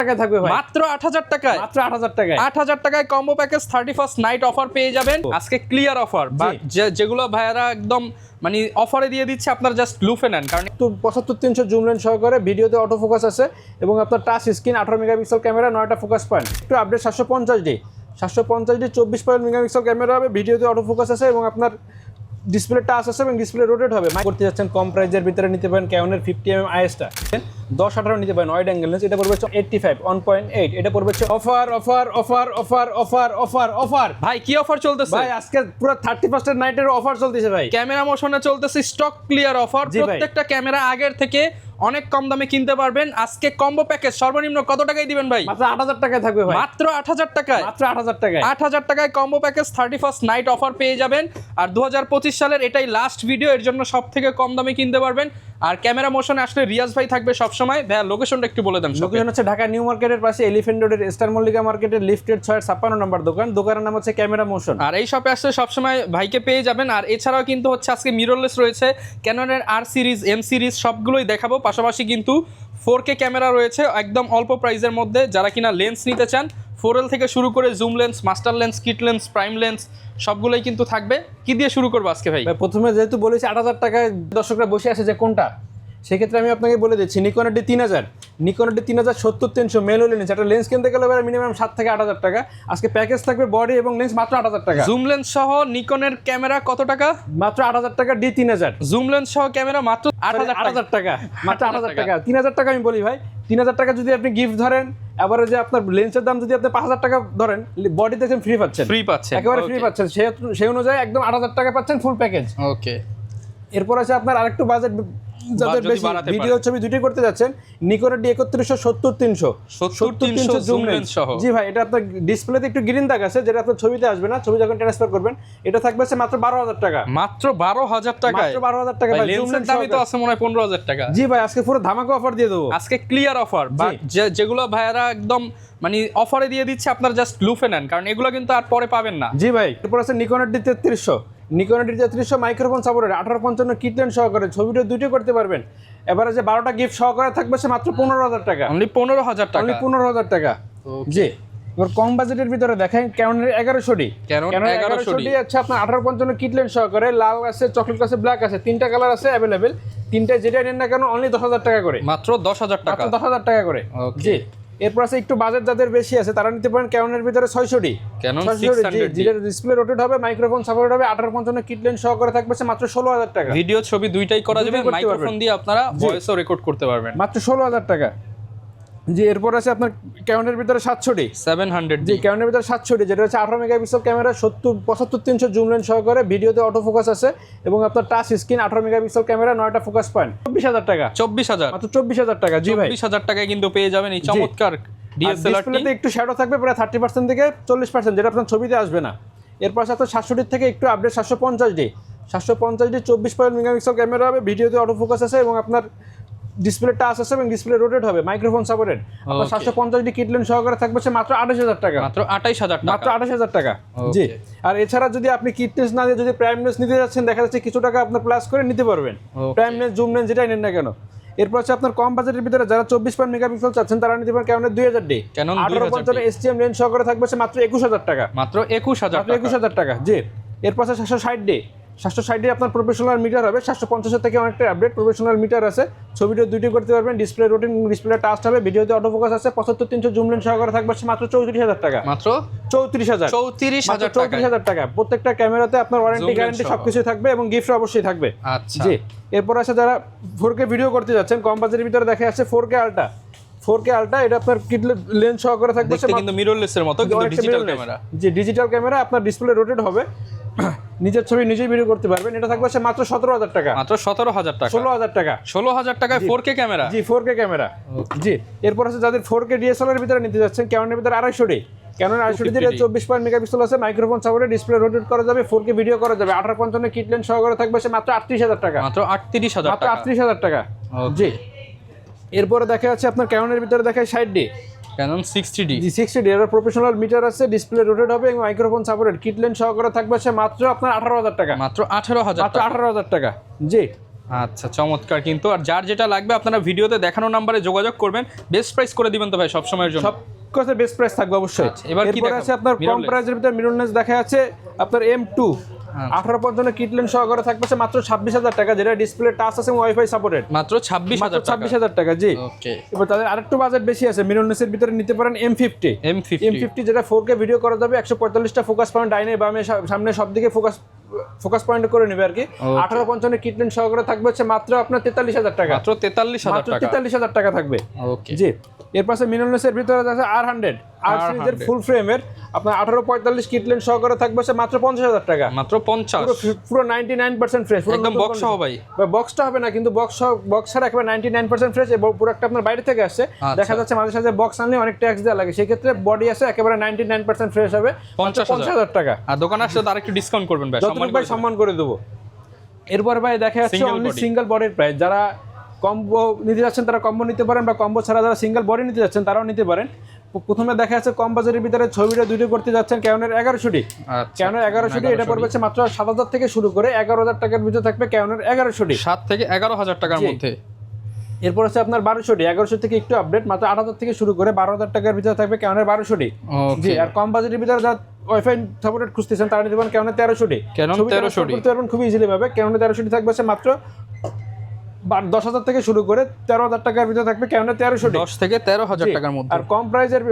টাকায় থাকবে ভাই, মাত্র 8000 টাকায়, মাত্র 8000 টাকায়। 8000 টাকায় combo package 31st night offer পেয়ে যাবেন আজকে, ক্লিয়ার অফার, যেগুলো ভাইয়ারা একদম মানে অফারে দিয়ে দিচ্ছে, আপনার জাস্ট লুফে নেন। কারণ তো 75-300 জুম লেন্স সহকারে, ভিডিওতে অটো ফোকাস আছে এবং আপনার টাচ স্ক্রিন, 18 মেগাপিক্সেল ক্যামেরা, 9টা ফোকাস পয়েন্ট। একটু update 750D 750D 24 megapixel camera হবে, ভিডিওতে অটো ফোকাস আছে এবং আপনার ডিসপ্লে টাচ আছে এবং ডিসপ্লে রোটেট হবে। করতে যাচ্ছেন কম প্রাইজের ভিতরে নিতে পারেন ক্যানোনের 50mm আইএসটা 10-18 নিতে পারেন ওয়াইড অ্যাঙ্গেল লেন্স, এটা পড়বে 85 1.8, এটা পড়বে offer offer offer offer offer offer offer. ভাই কি অফার চলতেছে ভাই আজকে পুরো 31st নাইটের অফার চলতেছে ভাই। ক্যামেরা মোশনে চলতেছে স্টক ক্লিয়ার অফার, প্রত্যেকটা ক্যামেরা আগের থেকে অনেক কম দামে কিনতে পারবেন। আজকে কম্বো প্যাকেজ সর্বনিম্ন কত টাকায় দিবেন ভাই? মাত্র 8000 টাকায় থাকবে ভাই, মাত্র 8000 টাকায়, মাত্র 8000 টাকায়। 8000 টাকায় combo package 31st night offer পেয়ে যাবেন। আর 2025 সালের এটাই লাস্ট ভিডিও, এর জন্য সব থেকে কম দামে কিনতে পারবেন। আর ক্যামেরা মোশনে আসলে রিয়াজ ভাই থাকবে সব সময়। ভাই লোকেশনটা একটু বলে দেন। লোকেশন হচ্ছে ঢাকা নিউ মার্কেটের পাশে এলিফ্যান্ট রোডের স্টার মল্লিকা মার্কেটের লিফটের 656 নম্বর দোকান। দোকানের নাম হচ্ছে ক্যামেরা মোশন। আর এই শপে আসলে সবসময় ভাইকে পেয়ে যাবেন। আর এছাড়াও কিন্তু হচ্ছে আজকে মিররলেস রয়েছে, ক্যাননের আর সিরিজ, এম সিরিজ সবগুলোই দেখাবো। পাশাপাশি কিন্তু 4K ক্যামেরা রয়েছে একদম অল্প প্রাইসের মধ্যে। যারা কিনা লেন্স নিতে চান 4L থেকে শুরু করে zoom lens, master lens, kit lens, prime lens সবগুলোই কিন্তু থাকবে। কি দিয়ে শুরু করবো আজকে ভাই? প্রথমে যেহেতু বলেছি 8000 টাকায় দর্শকরা বসে আছে যে কোনটা, সেক্ষেত্রে আমি আপনাকে বলে দিচ্ছি নিকনের D3000, নিকনের D3000 70-300 মেল লেন্স। একটা লেন্স কিনতে গেলে মিনিমাম 7 থেকে 8000 টাকা। আজকে প্যাকেজ থাকবে বডি এবং লেন্স মাত্র 8000 টাকা। জুম লেন্স সহ নিকনের ক্যামেরা কত টাকা? মাত্র 8000 টাকা D3000। জুম লেন্স সহ ক্যামেরা মাত্র 8000 টাকা, মাত্র 8000 টাকা। 3000 টাকা আমি বলি ভাই, 3000 টাকা যদি আপনি গিফট ধরেন, এবারে যে আপনার লেন্সের দাম যদি আপনি 5000 টাকা ধরেন, বডি দেখেন ফ্রি পাচ্ছেন, ফ্রি পাচ্ছেন, একেবারে ফ্রি পাচ্ছেন। সেই অনুযায়ী একদম 8000 টাকা পাচ্ছেন ফুল প্যাকেজ। ওকে, এরপর আছে আপনার আরেকটু বাজেট, যাদের বেশি ভিডিও ছবি দুটোই করতে যাচ্ছেন, নিকনের D3100 70-300 জুম লেন্স সহ। জি ভাই, এটা আপনার ডিসপ্লেতে একটু গ্রিন দাগ আছে, যেটা আপনার ছবিতে আসবে না, ছবি যখন ট্রান্সফার করবেন। এটা থাকবে মাত্র 12000 টাকা, মাত্র 12000 টাকায়, মাত্র 12000 টাকা ভাই। লেন্সের দামই তো আছে মনে হয় 15000 টাকা। জি ভাই, আজকে পুরো ধামাকা অফার দিয়ে দেবো, আজকে ক্লিয়ার অফার, যেগুলো ভাইয়ারা একদম মানে অফারে দিয়ে দিচ্ছে, আপনার জাস্ট লুফে নেন, কারণ এগুলো কিন্তু আর পরে পাবেন না। জি ভাই, এরপর আছে নিকনের D3300, নিকনের D3300 microphone supported, 1855 kit lens সহকারে, ছবিটা দুটোই করতে পারবেন। এবারে যে 12টা গিফট সহকারে থাকবে মাত্র 15000 টাকা, অনলি 15000 টাকা, অনলি 15000 টাকা। জি, এবার কম বাজেটের ভিতরে দেখেন ক্যানোনের 1100D, ক্যানোন 1100D আছে আপনার 1855 কিট লেন্স সহকারে, লাল আছে, চকলেট আছে, ব্ল্যাক আছে, তিনটা কালার আছে অ্যাভেলেবেল। তিনটা যেটা নেন না কেন অনলি 10000 টাকা করে, মাত্র 10000 টাকা, মাত্র 10000 টাকা করে। জি, এরপর আছে একটু বাজেট যাদের বেশি আছে তারা নিতে পারেন ক্যানোনের ভিতরে 600D, ক্যানন 600D, যেটা ডিসপ্লে রোটেট হবে, মাইক্রোফোন সাপোর্ট হবে, 1855 কিট লেন্স সহকারে থাকবে মাত্র 16000 টাকা। ভিডিও ছবি দুইটাই করা যাবে, মাইক্রোফোন দিয়ে আপনারা ভয়েসও রেকর্ড করতে পারবেন, মাত্র 16000 টাকা। জি, এরপর আছে আপনার ক্যানোনের ভিতরে 700D 700D। জি, ক্যানোনের ভিতরে 700D, যেটা হচ্ছে 18 মেগাপিক্সেল ক্যামেরা, 75-300 জুম লেন্স সহকারে, ভিডিওতে অটো ফোকাস আছে এবং আপনার টাচ স্ক্রিন, 18 মেগাপিক্সেল ক্যামেরা, 9টা ফোকাস পয়েন্ট। 24000 টাকা, 24000, মাত্র 24000 টাকা। জি ভাই, 24000 টাকায় কিন্তু পেয়ে যাবেন এই চমৎকার ডিএসএলআর টি। ডিসপ্লেতে একটু শ্যাডো থাকবে প্রায় 30% থেকে 40%, যেটা আপনার ছবিতে আসবে না। এরপর আছে আপনার 700D থেকে একটু আপডেট 750D 24 মেগাপিক্সেল ক্যামেরা হবে, ভিডিওতে অটো ফোকাস আছে এবং আপনার ডিসপ্লে টাচ আছে এবং ডিসপ্লে রোটেট হবে, মাইক্রোফোন সাপোর্টেড। আপনার 750D কিট লেন্স সহকারে থাকবে মাত্র 28000 টাকা, মাত্র 28000 টাকা, মাত্র 28000 টাকা। জি, আর এছাড়া যদি আপনি কিট লেন্স না দিয়ে যদি প্রাইম লেন্স নিতে যাচ্ছেন, দেখা যাচ্ছে কিছু টাকা আপনার প্লাস করে নিতে পারবেন, প্রাইম লেন্স, জুম লেন্স যেটাই নেন না কেন। এরপর হচ্ছে আপনার কম বাজেটের ভিতরে যারা 24 মেগাপিক্সেল চাচ্ছেন তারা নিতে পারেন ক্যানোনের 2000D, 1855 STM লেন্স সহকারে থাকবে মাত্র 21000 টাকা, মাত্র 21000 টাকা। জি, এরপর আছে 760D, 760D আপনার প্রফেশনাল মিটার হবে, 750 থেকে অনেকটা আপডেট প্রফেশনাল মিটার আছে, ছবিটা দুইটি করতে পারবেন, ডিসপ্লে রোটিং, ডিসপ্লে টাচ হবে, ভিডিওতে অটো ফোকাস আছে, 75-300 জুম লেন্স সহকারে থাকবে মাত্র 34000 টাকা, মাত্র 34000 টাকা। প্রত্যেকটা ক্যামেরাতে আপনার ওয়ারেন্টি গ্যারান্টি সবকিছু থাকবে এবং গিফট অবশ্যই থাকবে। আচ্ছা, জি, এরপর আছে যারা 4K ভিডিও করতে যাচ্ছেন, কম বাজেটের ভিতরে দেখা যাচ্ছে 4K আলট্রা, 4K আলট্রা, এটা আপনার কিট লেন্স সহকারে থাকবে, কিন্তু মিররলেসের মতো, কিন্তু ডিজিটাল ক্যামেরা। জি, ডিজিটাল ক্যামেরা, আপনার ডিসপ্লে রোটেট হবে, নিজের ছবি নিজেই ভিডিও করতে পারবেন। এটা থাকবে মাত্র 17000 টাকা, মাত্র 17000 টাকা, 16000 টাকা, 16000 টাকায় 4K ক্যামেরা। জি, 4K ক্যামেরা। জি, এরপর আছে যাদের 4K DSLR এর ভিতরে নিতে যাচ্ছেন, ক্যানোনের ভিতরে 250D, ক্যানোন 250D 24 মেগাপিক্সেল আছে, মাইক্রোফোন সাপোর্টেড, ডিসপ্লে রোটেট করা যাবে, 4K ভিডিও করা যাবে, 1855 কিট লেন্স সহকারে থাকবে মাত্র 38000 টাকা, মাত্র 38000 টাকা, 38000 টাকা। জি, এরপরে দেখা যাচ্ছে আপনার ক্যানোনের ভিতরে দেখায় 60D, ক্যানন 60D, জি 60D, এর প্রফেশনাল মিটার আছে, ডিসপ্লে রোটেট হবে এবং মাইক্রোফোন সাপোর্টেড, কিট লেন্স সহকারে থাকবে মাত্র আপনার 18000 টাকা, মাত্র 18000 মাত্র 18000 টাকা। জি, আচ্ছা, চমৎকার কিন্তু। আর যার যেটা লাগবে আপনারা ভিডিওতে দেখানো নাম্বারে যোগাযোগ করবেন। বেস্ট প্রাইস করে দিবেন তো ভাই সব সময়ের জন্য? সব কথা বেস্ট প্রাইস থাকবে অবশ্যই। আচ্ছা, এবার কি এরপর আছে আপনার কম mirrorless? প্রাইসের ভিতরে মিররলেস দেখা যাচ্ছে আপনার M2 18 পর্যন্ত কিটলেন সহকারে থাকবে মাত্র 26,000 টাকা, যেটা ডিসপ্লে টাচ আছে এবং ওয়াইফাই সাপোর্টেড। মাত্র 26,000 টাকা। 26,000 টাকা, জি। ওকে, এবার তাদের আরেকটু বাজেট বেশি আছে, মিররলেসের ভিতরে নিতে পারেন M50 যেটা 4K ভিডিও করা যাবে, 145টা ফোকাস পয়েন্ট ডাইনে বামে সামনে সব দিকে ফোকাস পয়েন্ট করে নেবে আর কি। 1855 কিটলেন সহকারে থাকবে হচ্ছে মাত্র আপনার 43,000 টাকা। মাত্র 43,000 টাকা। 43,000 টাকা থাকবে, ওকে, জি। এর পাশে মিররলেসের ভিতরে আছে R100 সিরিজের ফুল ফ্রেমের আপনার 1845 কিটলেন সহকারে থাকবে হচ্ছে মাত্র 50,000 টাকা। মাত্র 50, পুরো 99% ফ্রেশ, একদম বক্স সহ ভাই। বক্সটা হবে না কিন্তু বক্স ছাড়া একেবারে 99% ফ্রেশ এবং পুরো একটা আপনার বাইরে থেকে আসছে। দেখা যাচ্ছে মাঝে সাঝে বক্স আনলে অনেক ট্যাক্স দেওয়া লাগে, সেই ক্ষেত্রে বডি আছে একেবারে 99% ফ্রেশ হবে 50,000 টাকা। আর দোকানে আসলে তার একটু ডিসকাউন্ট করবেন ভাই, যতটুকু ভাই সম্মান করে দেবো। এরপরে ভাই দেখা যাচ্ছে অনলি সিঙ্গেল বডির প্রাইস, যারা কম্বো নিতে যাচ্ছেন তারা কম্বো নিতে পারেন, বা কম্বো ছাড়া যারা সিঙ্গেল বডি নিতে যাচ্ছেন তারাও নিতে পারেন। প্রথমে দেখা যাচ্ছে কম বাজারের ভিতরে ছবিটা দুটো করতে যাচ্ছেন ক্যানোনের 1100D। ক্যানোনের 1100D এটা পড়বে হচ্ছে মাত্র 7,000 থেকে শুরু করে 11,000 টাকার ভিতরে থাকবে ক্যানোনের 1100D, 7 থেকে 11,000 টাকার মধ্যে। এরপর হচ্ছে আপনার 1200D, 1100 থেকে একটু আপডেট, মাত্র 8,000 থেকে শুরু করে 12,000 টাকার ভিতরে থাকবে ক্যানোনের 1200D, জি। আর কম বাজেটের ভিতরে যারা ওয়াইফাই সাপোর্টেড খুঁজতেছেন তারা নিতে পারেন ক্যানোনের 1300D। ক্যানন 1300D করতে পারবেন খুব ইজিলি ভাবে। ক্যানোনের 1300D থাকবে হচ্ছে মাত্র 10,000 থেকে শুরু করে 13,000 টাকার ভিতরে থাকবে ক্যানোনের 1300D, 10 থেকে 13,000 টাকার মধ্যে। আর কম প্রাইজের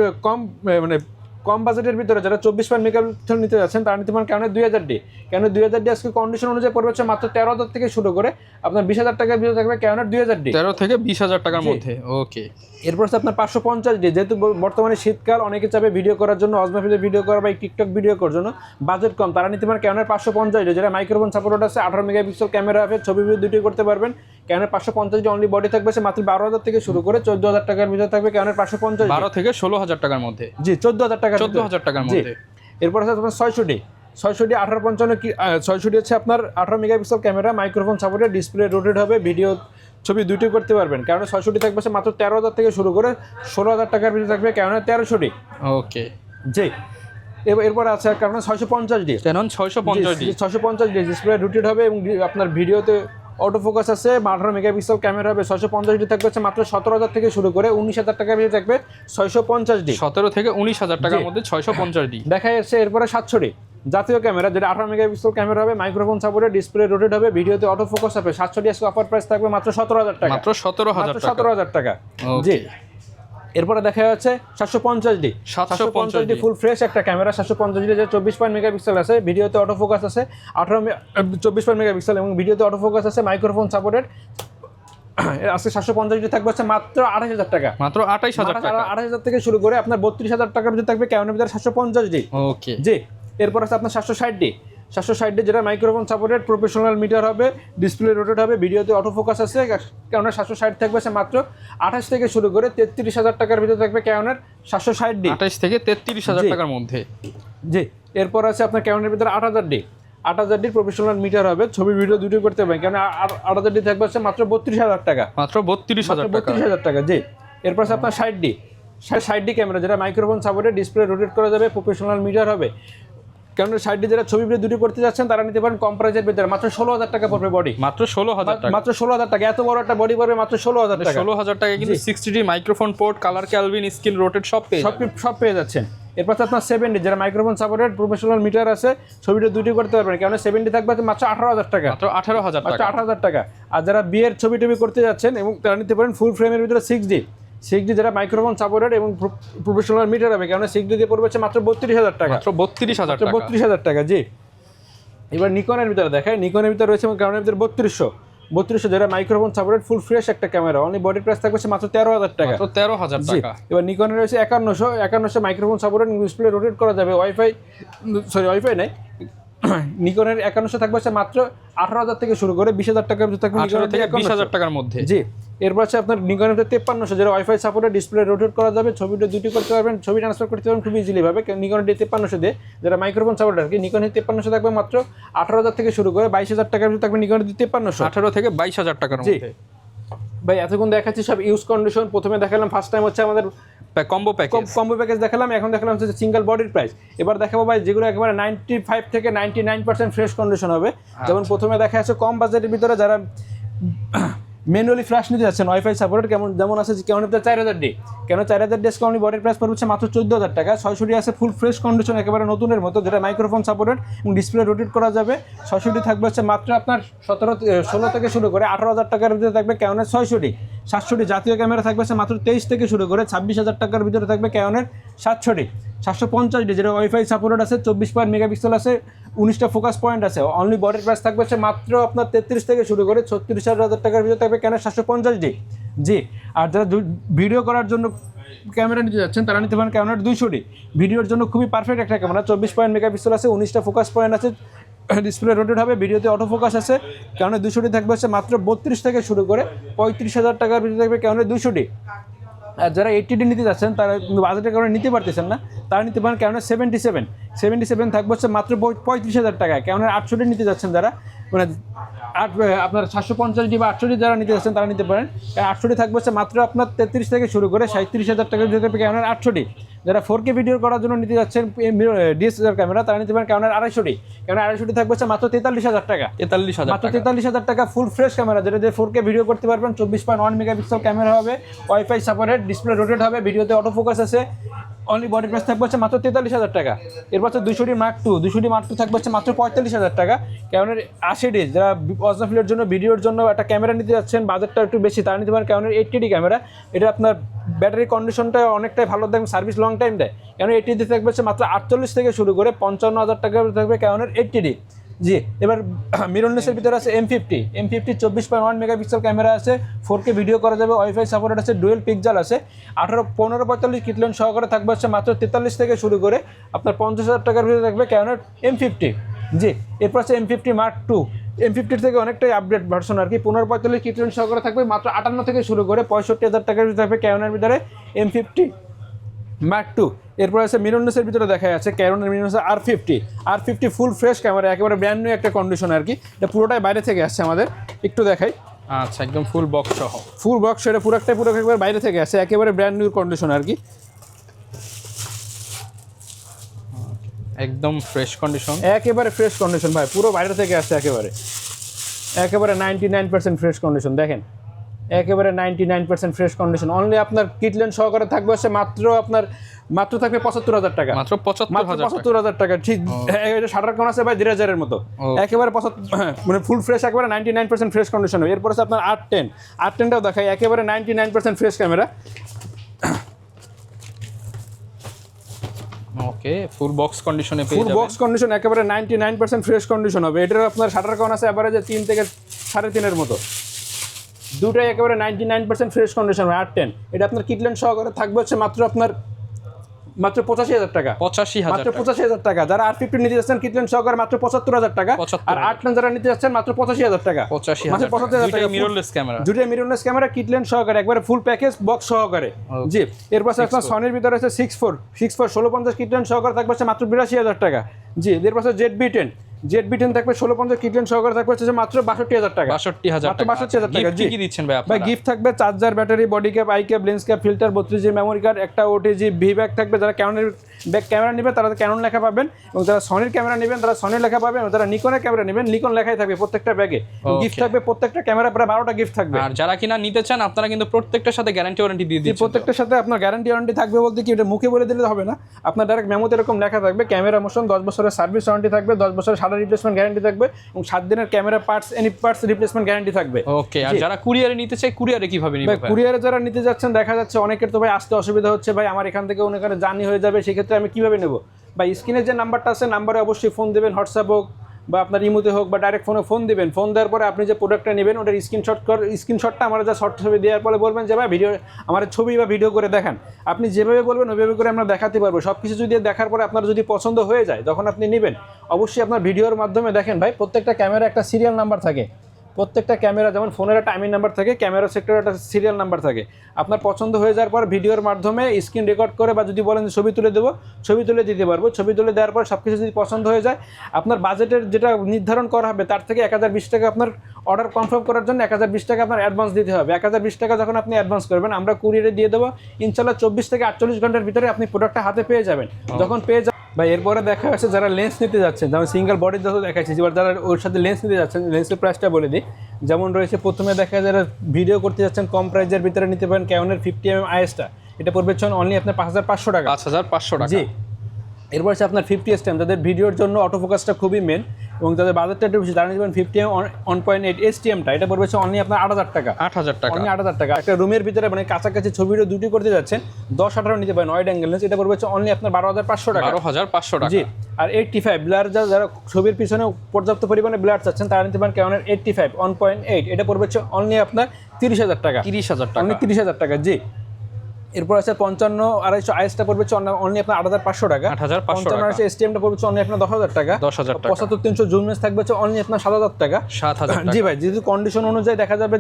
কম বাজেটের ভিতরে যারা 24 মেগাপিক্সেল নিতে যাচ্ছেন তারা নিতে পারেন ক্যানোনের 2000D। ক্যানোনের 2000D আজকে কন্ডিশন অনুযায়ী পড়বে হচ্ছে মাত্র 13,000 থেকে শুরু করে আপনার 20,000 টাকার ভিতরে থাকবে ক্যানোনের 2000D, 13 থেকে 20,000 টাকার মধ্যে, ওকে। এরপর হচ্ছে আপনার 550D, যেহেতু বর্তমানে শীতকাল অনেকে চাবে ভিডিও করার জন্য, অজমাফিলে ভিডিও করা বা টিকটক ভিডিও করার জন্য বাজেট কম, তারা নিতে পারেন ক্যানোনের 550D, যেটা মাইক্রোফোন সাপোর্ট আছে, 18 মেগাপিক্সেল ক্যামেরা আছে, ছবি ভিডিও দুটোই করতে পারবেন। ক্যানোনের 550D অনলি বডি থাকবে মাত্র 12,000 থেকে শুরু করে 14,000 টাকার ভিতরে থাকবে ক্যানোনের 550D, 12 থেকে 16,000 টাকার মধ্যে, জি। 14,000 টাকা, 14,000 টাকার মধ্যে। এরপর আছে আপনার 600D 600D হচ্ছে আপনার 18 megapixel camera, microphone supported, display rotate হবে, ভিডিও ছবি দুটোই করতে পারবেন। কারণ 600D থাকবে মাত্র 13,000 থেকে শুরু করে 16,000 টাকার ভিতরে থাকবে ক্যানোনের 1300D, ওকে, জি। এরপর আছে Canon 650D, Canon 650D display rotate হবে এবং আপনার ভিডিওতে অটো ফোকাস আছে, 18 মেগাপিক্সেল ক্যামেরা হবে। 650D থাকবে হচ্ছে মাত্র 17,000 থেকে শুরু করে 19,000 টাকার ভিতরে থাকবে 650D, 17 থেকে 19,000 টাকার মধ্যে 650D। দেখা যাচ্ছে এরপরে 700D জাতীয় ক্যামেরা, যেটা 18 মেগাপিক্সেল ক্যামেরা হবে, মাইক্রোফোন সাপোর্টেড, ডিসপ্লে রোটেট হবে, ভিডিওতে অটো ফোকাস হবে। 700D আজকে অফার প্রাইস থাকবে মাত্র 17,000 টাকা, মাত্র 17,000 টাকা, জি। এরপরে দেখা যাচ্ছে 750D 750D ফুল ফ্রেশ একটা ক্যামেরা। 750D যে 24 মেগাপিক্সেল আছে, ভিডিওতে অটো ফোকাস আছে 24 মেগাপিক্সেল এবং ভিডিওতে অটো ফোকাস আছে, মাইক্রোফোন সাপোর্টেড। আজকে 750D থাকবে হচ্ছে মাত্র 28,000 টাকা, মাত্র 28,000 টাকা। 28,000 থেকে শুরু করে আপনার 32,000 টাকার ভিতরে থাকবে ক্যামেরার ভিতরে 750D, ওকে, জি। এরপর আছে আপনার 760D যেটা মাইক্রোফোন সাপোর্টেড, প্রফেশনাল মিটার হবে, ডিসপ্লে রোটেট হবে, ভিডিওতে অটো ফোকাস আছে। ক্যানোনের 760 থাকবে মাত্র 28 থেকে শুরু করে 33,000 টাকার ভিতরে থাকবে ক্যানোনের 760D, 28 থেকে 33,000 টাকার মধ্যে, জি। এরপর আছে আপনার ক্যানোনের ভিতরে 8,000D প্রফেশনাল মিটার হবে, ছবি ভিডিও দুটোই করতে পারবেন। কারণ 8,000D থাকবে মাত্র 32,000 টাকা, মাত্র 32,000 টাকা, জি। এরপর আছে আপনার 60D ক্যামেরা, যেটা মাইক্রোফোন সাপোর্টেড, ডিসপ্লে রোটেট করা যাবে, প্রফেশনাল মিটার হবে। কারণ 60D যারা ছবি ভিডিও দুটো করতে যাচ্ছেন তারা নিতে পারেন কম প্রাইসের ভিতরে মাত্র 16,000 টাকা পড়বে বডি, মাত্র 16,000 টাকা, মাত্র 16,000 টাকা। এত বড় একটা বডি পড়বে মাত্র 16,000 টাকা, 16,000 টাকা কিন্তু 60D মাইক্রোফোন পোর্ট, কালার ক্যালভিন, স্ক্রিন রোটেট সব পেয়ে যাচ্ছেন। এরপর আপনার 7D যারা মাইক্রোফোন সাপোর্টেড, প্রফেশনাল মিটার আছে, ছবিটা দুটি করতে পারবেন। কারণ 7D থাকবে মাত্র 18,000 টাকা, মাত্র 18,000 টাকা। আর যারা বিয়ের ছবি টবি করতে যাচ্ছেন এবং তারা নিতে পারেন ফুল ফ্রেমের ভিতরে 6D যারা মাইক্রোফোন সাপোর্টেড এবং প্রফেশনাল মিটার হবে। কারণ 6D দিয়ে পড়বে মাত্র 32,000 টাকা, মাত্র 32,000 টাকা, জি। এবার নিকনের ভিতরে দেখায়, নিকনের ভিতরে রয়েছে কারণের ভিতরে 3200 যারা মাইক্রোফোন সাপোর্টেড, ফুল ফ্রেশ একটা ক্যামেরা, অনলি বডি প্রাইস থাকবে মাত্র 13,000 টাকা, মাত্র 13,000 টাকা। এবার নিকনের রয়েছে 5100 মাইক্রোফোন সাপোর্টেড, ডিসপ্লে রোটেট করা যাবে, ওয়াইফাই নাই, নিকনের 5100 থাকবে মাত্র 18,000 থেকে শুরু করে 20,000 টাকার ভিতরে থাকবে, 18 থেকে 20,000 টাকার মধ্যে, জি। এরপর আছে আপনার নিকনের 5300 যারা ওয়াইফাই সাপোর্টেড, ডিসপ্লে রোটেট করা যাবে, ছবিটা দুটি করতে পারবেন, ছবি ট্রান্সফার করতে পারবেন খুব ইজিলি ভাবে। নিকনের 5300 দিয়ে যারা মাইক্রোফোন সাপোর্টেড আর কি, নিকনের 5300 থাকবে মাত্র 18,000 থেকে শুরু করে 22,000 টাকার ভিতরে থাকবে নিকনের 5300, 18 থেকে 22,000 টাকার মধ্যে। ভাই এতক্ষণ দেখাচ্ছি সব ইউজ কন্ডিশন। প্রথমে দেখালাম ফার্স্ট টাইম হচ্ছে আমাদের কম্বো প্যাকেজ দেখালাম, এখন দেখালাম হচ্ছে সিঙ্গেল বডির প্রাইস। এবার দেখাবো ভাই যেগুলো একেবারে 95 থেকে 99% ফ্রেশ কন্ডিশন হবে। যেমন প্রথমে দেখা যাচ্ছে কম বাজেটের ভিতরে যারা ম্যানুয়ালি ফ্ল্যাশ নিতে যাচ্ছেন ওয়াইফাই সাপোর্টেড যেমন আছে কেমন আপনার 4000D, কেন 4000D আজকে অনলি বডির প্রাইস পড়ছে মাত্র 14000 টাকা। 600D আছে ফুল ফ্রেশ কন্ডিশন একেবারে নতুনের মতো, যেটা মাইক্রোফোন সাপোর্টেড এবং ডিসপ্লে রোটেট করা যাবে। 600D থাকবে হচ্ছে মাত্র আপনার 16 থেকে শুরু করে 18000 টাকার ভিতরে থাকবে ক্যাননের 600D। 700D জাতীয় ক্যামেরা থাকবে হচ্ছে মাত্র 23 থেকে শুরু করে 26000 টাকার ভিতরে থাকবে ক্যাননের 700D। 750D যেটা ওয়াইফাই সাপোর্টেড আছে, 24 মেগাপিক্সেল আছে, 19টা ফোকাস পয়েন্ট আছে, অনলি বডির প্রাইস থাকবে হচ্ছে মাত্র আপনার 33 থেকে শুরু করে 36,000 টাকার ভিতরে থাকবে ক্যানন 750D। জি, আর যারা ভিডিও করার জন্য ক্যামেরা নিতে যাচ্ছেন তারা নিতে পারেন ক্যানন 200D। ভিডিওর জন্য খুবই পারফেক্ট একটা ক্যামেরা, 24 মেগাপিক্সেল আছে, 19টা ফোকাস পয়েন্ট আছে, ডিসপ্লে রোটেট হবে, ভিডিওতে অটো ফোকাস আছে। ক্যানন 200D থাকবে হচ্ছে মাত্র 32 থেকে শুরু করে 35,000 টাকার ভিতরে থাকবে ক্যানন 200D। আর যারা 80D নিতে যাচ্ছেন তারা বাজেটের কারণে নিতে পারতেছেন না, তারা নিতে পারেন ক্যানন 77 থাকবে হচ্ছে মাত্র 35,000 টাকায়। ক্যানন 800D নিতে যাচ্ছেন যারা, মানে আপনার 750D বা 800D যারা নিতে যাচ্ছেন তারা নিতে পারেন। 800D থাকবে হচ্ছে মাত্র আপনার 33 থেকে শুরু করে 37,000 টাকার ভিতরে ক্যানন 800D। যারা 4K ভিডিও করার জন্য নিতে যাচ্ছেন DSLR ক্যামেরা তারা নিতে পারেন ক্যানন 250D। ক্যানন 250D থাকবে হচ্ছে মাত্র 43,000 টাকা। 43,000 মাত্র 43,000 টাকা ফুল ফ্রেশ ক্যামেরা, যেটা দিয়ে 4K ভিডিও করতে পারবেন। 24.1 মেগাপিক্সেল ক্যামেরা হবে, ওয়াইফাই সাপোর্টেড, ডিসপ্লে রোটেট হবে, ভিডিওতে অটো ফোকাস আছে, অনলি বডি প্রাইস থাকবে হচ্ছে মাত্র 43,000 টাকা। এরপর হচ্ছে 200D Mark II থাকবে হচ্ছে মাত্র 45,000 টাকা। ক্যাননের 80D যারা ওয়াজনাফিলের জন্য ভিডিওর জন্য একটা ক্যামেরা নিতে যাচ্ছেন, বাজেটটা একটু বেশি, তারা নিতে পারেন ক্যাননের 80D ক্যামেরা। এটা আপনার ব্যাটারি কন্ডিশনটা অনেকটাই ভালো থাকবে, সার্ভিস লং টাইম দেয়। ক্যানন 80D থাকবে হচ্ছে মাত্র 48 থেকে শুরু করে 55,000 টাকা থাকবে ক্যাননের 80D। জি, এবার মিররলেসের ভিতরে আছে M50 24.1 মেগাপিক্সেল ক্যামেরা আছে, 4K ভিডিও করা যাবে, ওয়াইফাই সাপোর্টেড আছে, ডুয়েল পিক্সেল আছে, 1545 কিট লেন্স সহকারে থাকবে হচ্ছে মাত্র 43 থেকে শুরু করে আপনার 50,000 টাকার ভিতরে থাকবে ক্যানন M50। জি, এরপর আছে M50 Mark II। M50 থেকে অনেকটাই আপডেট ভার্সন আর কি, 1545 কিট লেন্স সহকারে থাকবে মাত্র 58 থেকে শুরু করে 65,000 টাকার ভিতরে থাকবে ক্যাননের ভিতরে M50 Mark II। এরপর আছে মিররলেসের ভিতরে দেখা যাচ্ছে ক্যাননের mirrorless R50 full fresh camera, একেবারে ব্র্যান্ড নিউ একটা কন্ডিশন আর কি। এটা পুরোটাই বাইরে থেকে আসছে আমাদের, একটু দেখাই। আচ্ছা, একদম ফুল বক্স সহ। ফুল বক্স, এটা পুরো একেবারে বাইরে থেকে আসছে, একেবারে ব্র্যান্ড নিউ কন্ডিশন আর কি, একদম ফ্রেশ কন্ডিশন, একেবারে ফ্রেশ কন্ডিশন ভাই, পুরো বাইরে থেকে আসছে, একেবারে 99% ফ্রেশ কন্ডিশন। দেখেন একেবারে 99% ফ্রেশ কন্ডিশন। অনলি আপনার কিট লেন্স সহকারে থাকবে হচ্ছে মাত্র থাকবে 75,000 টাকা। মাত্র 75,000 টাকা। ঠিক, এটা শাটার কোন আছে ভাই 2,000 এর মতো, একেবারে মানে ফুল ফ্রেশ, একেবারে 99% ফ্রেশ কন্ডিশন। এরপর আছে আপনার R10টাও দেখাই, একেবারে 99% ফ্রেশ ক্যামেরা। ওকে, ফুল বক্স কন্ডিশনে পেয়ে ফুল যাবেন। বক্স কন্ডিশন, একেবারে 99% ফ্রেশ কন্ডিশন হবে। এটার আপনার শাটার কোন আছে এভারেজে 3 থেকে 3.5 এর মতো। দুটাই একেবারে 99% ফ্রেশ কন্ডিশন হয় R10। এটা আপনার কিট লেন্স সহকারে থাকবে হচ্ছে মাত্র 85,000 টাকা। 85,000 টাকা। যারা R50 নিতে যাচ্ছেন কিট লেন্স সহকারে মাত্র 75,000 টাকা। আর R10 যারা নিতে যাচ্ছেন মাত্র 85,000 টাকা। 85,000 টাকা। মিররলেস ক্যামেরা, দুটাই মিররলেস ক্যামেরা, কিট লেন্স সহকারে, একবারে ফুল প্যাকেজ বক্স সহকারে। জি, এরপর আপনার সনির ভিতরে আছে 6.4 1650 কিট লেন্স সহকারে থাকবে হচ্ছে মাত্র 82,000 টাকা। জি, এরপর আছে ZB10 থাকবে 1650 কিট লেন্স সহকারে থাকবে হচ্ছে মাত্র 62,000 টাকা। 62,000 টাকা। 62,000 টাকা। জি, কি দিচ্ছেন ভাই ভাই আপনারা? গিফট থাকবে charger, battery, body cap, I cap, lens cap, filter, 32GB memory card, একটা OTG ভি ব্যাগ থাকবে। যারা ক্যাননের ব্যাগ ক্যামেরা নেবেন তারা ক্যানন লেখা পাবেন, এবং যারা সনির ক্যামেরা নেবেন তারা সনি লেখা পাবেন, এবং যারা নিকনের ক্যামেরা নেবেন নিকন লেখাই থাকবে প্রত্যেকটা ব্যাগে। গিফট থাকবে প্রত্যেকটা ক্যামেরা প্রায় 12টা গিফট থাকবে। আর যারা কিনা নিতে চান আপনারা কিন্তু প্রত্যেকটার সাথে গ্যারান্টি ওয়ারেন্টি দিয়ে দিচ্ছেন। প্রত্যেকটার সাথে আপনার গ্যারান্টি ওয়ারেন্টি থাকবে বলতে কি, এটা মুখে বলে দিলে হবে না, আপনার ডাইরেক্ট মেমোতে এরকম লেখা থাকবে। ক্যামেরা মোশন 10 বছরের সার্ভিস ওয়ারেন্টি থাকবে, 10 বছরের শাটার রিপ্লেসমেন্ট গ্যারান্টি থাকবে, এবং 7 দিনের camera parts any parts replacement guarantee থাকবে। ওকে, আর যারা কুরিয়ারে নিতে চায় কুরিয়ারে কিভাবে নিবে? ভাই কুরিয়ারে যারা নিতে যাচ্ছেন দেখা যাচ্ছে অনেকের তো ভাই আসতে অসুবিধা হচ্ছে, ভাই আমার এখান থেকে ওখানে জার্নি হয়ে যাবে, সেক্ষেত্রে আমি কিভাবে নেব? ভাই স্ক্রিনে যে নাম্বারটা আছে নাম্বারে অবশ্যই ফোন দেবেন, হোয়াটসঅ্যাপ হোক বা আপনার ইমোতে হোক বা ডাইরেক্ট ফোন দিবেন। ফোন দেওয়ার পরে আপনি যে প্রোডাক্টটা নেবেন ওটার স্ক্রিনশটটা আমার যা শর্ট ছবি দেওয়ার পরে বলবেন যে ভাই ভিডিও আমার ছবি বা ভিডিও করে দেখান। আপনি যেভাবে বলবেন ওইভাবে করে আমরা দেখাতে পারবো। সব কিছু যদি দেখার পরে আপনার যদি পছন্দ হয়ে যায় যখন আপনি নেবেন, অবশ্যই আপনার ভিডিওর মাধ্যমে দেখেন ভাই প্রত্যেকটা ক্যামেরা একটা সিরিয়াল নাম্বার থাকে। প্রত্যেকটা ক্যামেরা যেমন ফোনের একটা টাইমিং নাম্বার থাকে, ক্যামেরা সেক্টরের একটা সিরিয়াল নাম্বার থাকে। আপনার পছন্দ হয়ে যাওয়ার পর ভিডিওর মাধ্যমে স্ক্রিন রেকর্ড করে বা যদি বলেন ছবি তুলে দেবো, ছবি তুলে দিতে পারবো। ছবি তুলে দেওয়ার পর সব কিছু যদি পছন্দ হয়ে যায়, আপনার বাজেটের যেটা নির্ধারণ করা হবে তার থেকে 1020 টাকা আপনার অর্ডার কনফার্ম করার জন্য 1020 টাকা আপনার অ্যাডভান্স দিতে হবে। 1020 টাকা যখন আপনি অ্যাডভান্স করবেন আমরা কুরিয়ারে দিয়ে দেবো, ইনশাল্লাহ 24 থেকে 48 ঘন্টার ভিতরে আপনি প্রোডাক্টটা হাতে পেয়ে যাবেন। যখন পেয়ে ভাই এরপরে দেখা যাচ্ছে যারা লেন্স নিতে যাচ্ছেন, যেমন সিঙ্গেল বডির যত দেখাচ্ছি, এবার যারা ওর সাথে লেন্স নিতে যাচ্ছেন, লেন্সের প্রাইসটা বলে দিই। যেমন রয়েছে প্রথমে দেখা যারা ভিডিও করতে যাচ্ছেন কম প্রাইসের ভিতরে নিতে পারেন ক্যাননের 50mm IS-টা, এটা পড়বে অনলি আপনার 5,500 টাকা। 5,500 টাকা। জি। এরপর আছে আপনার 50 যাদের ভিডিওর জন্য অটোফোকাসটা খুবই মেন এবং যাদের বাজেটটা একটু বেশি, তারা নিতে 50mm 1.8 STM-টা, এটা পড়বে অনলি আপনার 8,000 টাকা। 8,000 টাকা। অনলি 8,000 টাকা। একটা রুমের ভিতরে মানে কাছাকাছি ছবি ভিডিও দুটি করতে যাচ্ছেন 10-18 নিতে পারেন ওয়াইড অ্যাঙ্গেল লেন্স, এটা পড়বে অনলি আপনার 12,500 টাকা। 12,500 টাকা। জি। আর 85 ব্লার যারা ছবির পিছনে পর্যাপ্ত পরিমাণে ব্লার চাচ্ছেন তারা নিতে পারেন ক্যাননের 85 1.8, এটা পড়বে অনলি আপনার 30,000 টাকা। 30,000 টাকা। অনলি 30,000 টাকা। জি। এরপর আছে 55-250 IS-টা পড়বে অনলি আপনার 8,500 টাকা। 8,500 টাকা। 55 STM-টা পড়বে অনলি আপনার 10,000 টাকা। 10,000 টাকা। 75-300 জুম লেন্স থাকবে অনলি আপনার 7,000 টাকা। 7,000 টাকা। জি ভাই, যেহেতু কন্ডিশন অনুযায়ী দেখা যাবে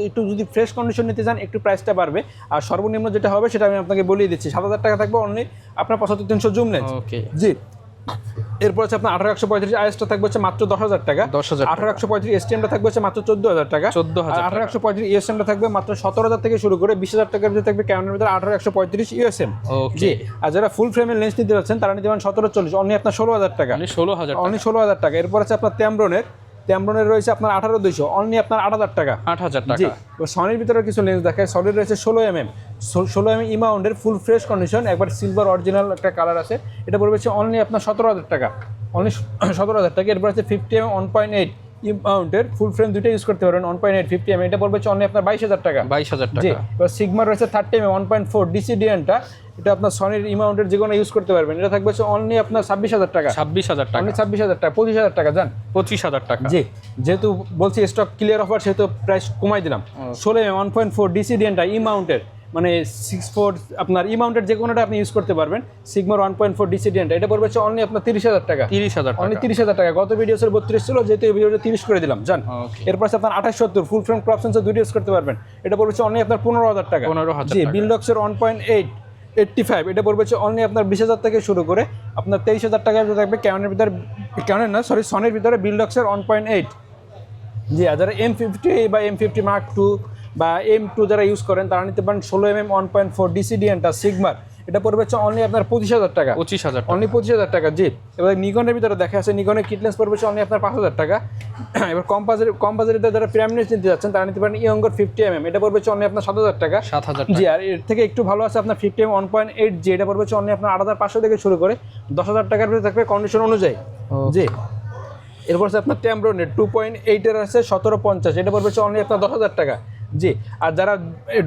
একটু যদি ফ্রেশ কন্ডিশন নিতে চান একটু প্রাইসটা বাড়বে, আর সর্বনিম্ন যেটা হবে সেটা আমি আপনাকে বলিয়ে দিচ্ছি, 7,000 টাকা থাকবে অনলি আপনার 75-300 জুম লেন্স। ওকে। জি। এরপর আছে আপনার 18-135 IS-টা থাকবে মাত্র 10,000 টাকা। 10,000 টাকা। 18-135 STM-টা থাকবে মাত্র 14,000 টাকা। 14,000 টাকা। 18-135 USM-টা থাকবে মাত্র 17,000 থেকে শুরু করে 20,000 টাকার ভিতরে থাকবে ক্যাননের ভিতরে 18-135 USM। ওকে। জি। আর যারা ফুল ফ্রেমের লেন্স নিতে যাচ্ছেন তারা নিতে পারেন 17-40 অনলি আপনার 16,000 টাকা। অনলি 16,000 টাকা। অনলি 16,000 টাকা। এরপর আছে আপনার Tamron-এর রয়েছে আপনার 18-200 অনলি আপনার 8,000 টাকা। 8,000 জি। টাকা। সনির ভিতরে কিছু লেন্স দেখায়, সনির রয়েছে 16mm E-mount-এর ফুল ফ্রেশ কন্ডিশন, একবার সিলভার অরিজিনাল একটা কালার আছে, এটা পড়বে অনলি আপনার 17,000 টাকা। অনলি 17,000 টাকা। এরপর আছে 50mm 1.8 E-mount-এর ফুল ফ্রেম দুইটা ইউজ করতে পারবেন 1.8 50mm, এটা পড়বে অনলি আপনার 22,000 টাকা। 22,000 জি। টাকা। এবার সিগমার রয়েছে 30mm 1.4 DCDN-টা, এটা আপনার সনির E-mount-এর যে কোনো ইউজ করতে পারবেন, এটা থাকবে অনলি আপনার 26,000 টাকা। 26,000 টাকা। অনলি 26,000 টাকা। 25,000 টাকা যান। 25,000 টাকা। জি। যেহেতু বলছি স্টক ক্লিয়ার অফার সেহেতু প্রাইস কমাই দিলাম। 16mm 1.4 DCDN-টা E-mount-এর মানে 6.4 আপনার E-mount-এর যে কোনোটা আপনি ইউজ করতে পারবেন, সিগমার 1.4 DCDN-টা, এটা পড়বে অনলি আপনার 30,000 টাকা। 30,000 অনলি টাকা। 30,000 টাকা। গত ভিডিও 32 ছিল, যেহেতু এই ভিডিওটা 30 করে দিলাম জান। ওকে। এরপর আছে আপনার 28-70 ফুল ফ্রেম ক্রপ সেন্সর দুটো ইউজ করতে পারবেন, এটা পড়বে অনলি আপনার 15,000 টাকা। 15,000 জি। টাকা। বিলডক্সের 1.8 85, এটা পড়বে অনলি আপনার 20,000 থেকে শুরু করে আপনার 23,000 টাকার ভিতরে থাকবে ক্যাননের ভিতরে, ক্যাননের না সরি সনির ভিতরে বিলডক্সের 1.8। জি। আর যারা M50 বা M50 Mark II বা M2 যারা ইউজ করেন তারা নিতে পারেন 16mm 1.4 DCDN-টা সিগমার, এটা পড়বে অনলি আপনার 25,000 টাকা। 25,000 টাকা। অনলি 25,000 টাকা। জি। এবার নিকনের ভিতরে দেখা আছে, নিকনের কিট লেন্স পড়বে অনলি আপনার 5,000 টাকা। এবার কম্পাজিটে যারা প্রাইম লেন্স নিতে যাচ্ছেন তারা নিতে পারেন ইয়ঙ্গর 50mm, এটা পড়বে অনলি আপনার 7,000 টাকা। 7,000 জি। টাকা। আর এর থেকে একটু ভালো আছে আপনার 50mm 1.8 জি, এটা পড়বে অনলি আপনার 8,500 থেকে শুরু করে 10,000 টাকার ভিতরে থাকবে কন্ডিশন অনুযায়ী। জি। এরপর আছে আপনার Tamron-এর 2.8-এর আছে 1750, এটা পড়বে অনলি আপনার 10,000 টাকা। জি। আর যারা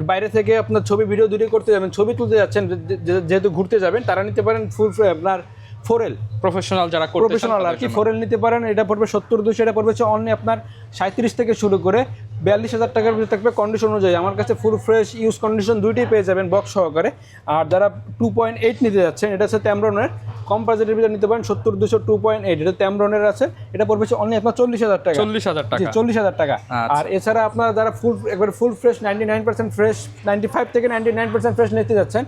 বাইরে থেকে আপনার ছবি ভিডিও দুটোই করতে যাবেন, ছবি তুলতে যাচ্ছেন, যেহেতু ঘুরতে যাবেন, তারা নিতে পারেন ফুল আপনার 4L প্রফেশনাল যারা করতে চান প্রফেশনাল আর কি 4L নিতে পারেন, এটা পড়বে 70-200, এটা পড়বে অনলি আপনার 37 থেকে শুরু করে 42,000 টাকার ভিতরে থাকবে কন্ডিশন অনুযায়ী। আমার কাছে ফুল ফ্রেশ ইউজ কন্ডিশন দুইটাই পেয়ে যাবেন বক্স সহকারে। আর যারা 2.8 নিতে যাচ্ছেন, এটা হচ্ছে Tamron-এর কম্পাজিটের ভিতরে নিতে পারেন 70-200 2.8, এটা Tamron-এর আছে, এটা পড়বে অনলি আপনার 40,000 টাকা। 40,000 টাকা। জি। 40,000 টাকা। আচ্ছা। আর এছাড়া আপনারা যারা একবার ফুল ফ্রেশ 99% ফ্রেশ 95 থেকে 99% ফ্রেশ নিতে যাচ্ছেন,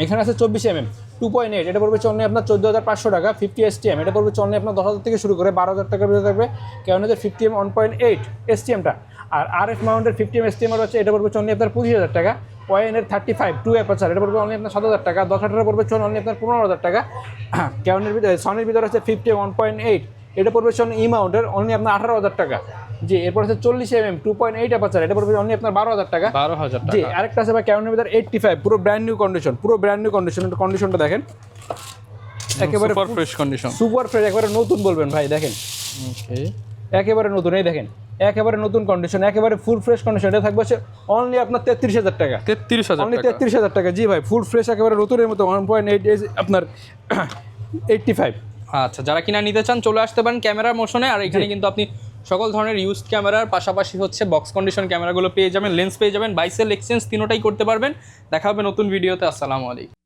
এখানে আছে 24mm 2.8, এটা পড়বে অনলি আপনার 14,500 টাকা। 50 STM, এটা পড়বে অনলি আপনার 10,000 থেকে শুরু করে 12,000 টাকার ভিতরে থাকবে ক্যাননের 50mm 1.8 STM-টা। আর RF মাউন্টের 50mm STM আছে, এটা পড়বে অনলি আপনার 25,000 টাকা। ওয়াইনের 35 2 অ্যাপারচার, এটা পড়বে অনলি আপনার 7,000 টাকা। 10,000 পড়বে অনলি আপনার 15,000 টাকা। ক্যাননের ভিতরে সনির ভিতরে আছে 50mm 1.8, এটা পড়বে E-mount-এর অনলি আপনার 18,000 টাকা। জি। এরপর আছে 40mm 2.8 অ্যাপারচার, এটা পড়বে অনলি আপনার 12,000 টাকা। 12,000 জি। টাকা। আরেকটা আছে ভাই ক্যাননের ভিতরে 85 পুরো ব্র্যান্ড নিউ কন্ডিশন, কন্ডিশনটা দেখেন একেবারে super fresh condition. Super fresh, একেবারে নতুন বলবেন ভাই, দেখেন ওকে। একেবারে নতুন, এই দেখেন একেবারে নতুন কন্ডিশন, একেবারে ফুল ফ্রেশ কন্ডিশন, এটা থাকবে অনলি আপনার 33,000 টাকা। 33,000 অনলি টাকা। 33,000 টাকা। জি ভাই, ফুল ফ্রেশ একেবারে নতুনের মতো 1.8 আপনার 85। আচ্ছা, যারা কিনা নিতে চান চলে আসতে পারেন ক্যামেরা মোশনে। আর এখানে কিন্তু আপনি সকল ধরনের ইউজড ক্যামেরার পাশাপাশি হচ্ছে বক্স কন্ডিশন ক্যামেরাগুলো পেয়ে যাবেন, লেন্স পেয়ে যাবেন, বাইসেল এক্সচেঞ্জ তিনোটাই করতে পারবেন। দেখা হবে নতুন ভিডিওতে। আসসালামু আলাইকুম।